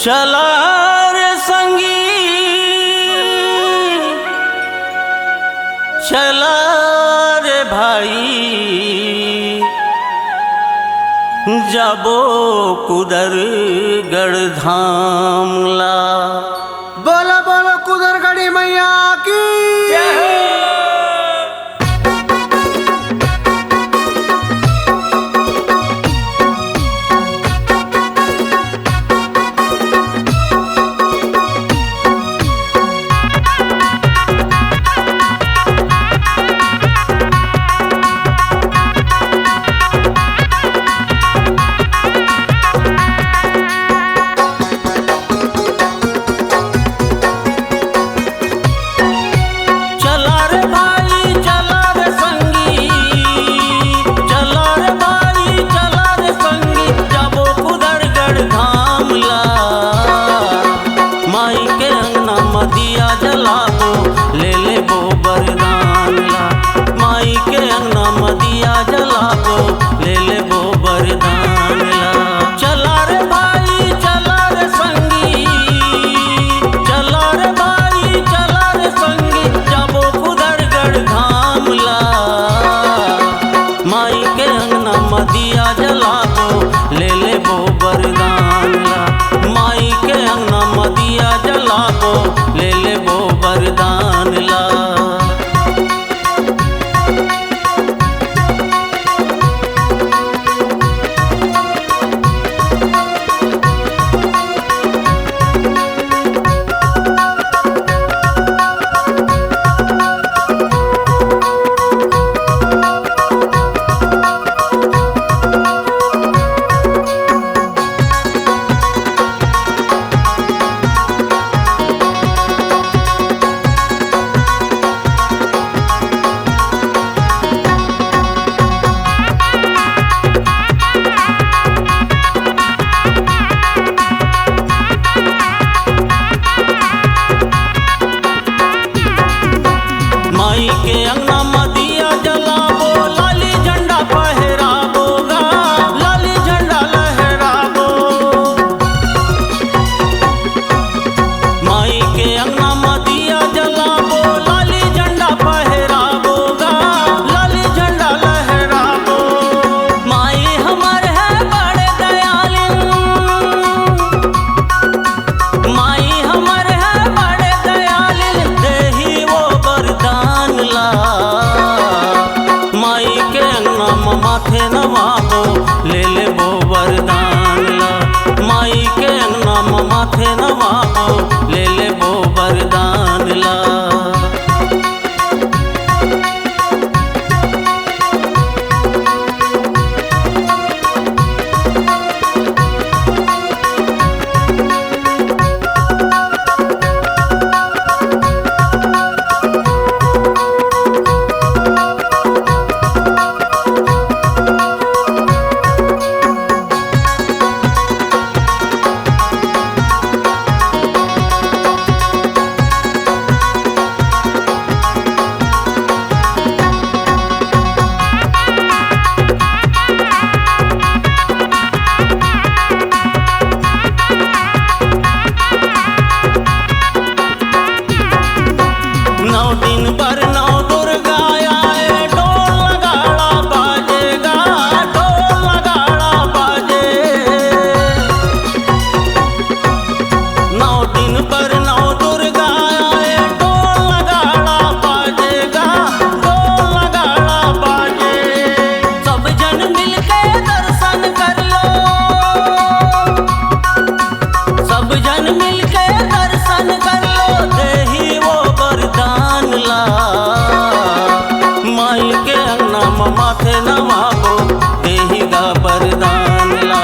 चला रे संगी चला रे भाई जाबो कुदरगढ़ धाम ला। बोलो बोलो कुदरगढ़ी मैया की ले ले वो वरदान ला। माई के अंगना मदिया जलाबो लाली झंडा फहराबो गा लाली झंडा लहराबो। माई के अंगना मदिया जलाबो लाली झंडा फहराबो गा लाली झंडा लहराबो। माई हमर है बड़े दयालिन माई हमर है बड़े दयालिन देही वो वरदान ला। माई के अंगना माथे नवाबो ले ले वो वरदान ला। माई के अंगना माथे नवाबो ले ले वो वरदान ला। माथे नवाबो देही गा वरदान ला।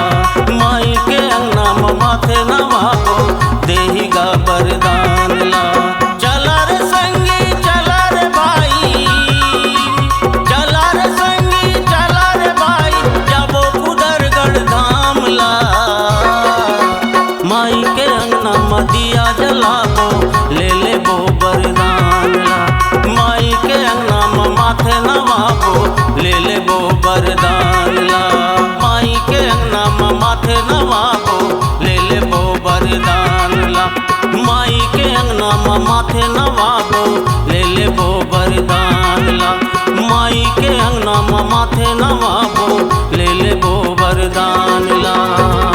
माई के अंगना माथे नवाबो देही गा वरदान ला। चला रे संगी चला रे भाई चला रे संगी चला रे भाई जाबो कुदरगढ़ धाम ला। माई के अंगना मदिया जलाबो ले ले वो वरदान ला। माई के अंगना माथे नवाबो ले ले वो वरदान ला। माई के अंगना माथे नवाबो ले ले वो वरदान। माथे नवाबो ले लेबो वरदान ला। माई के अंगना माथे नवाबो ले लेबो वरदान ला।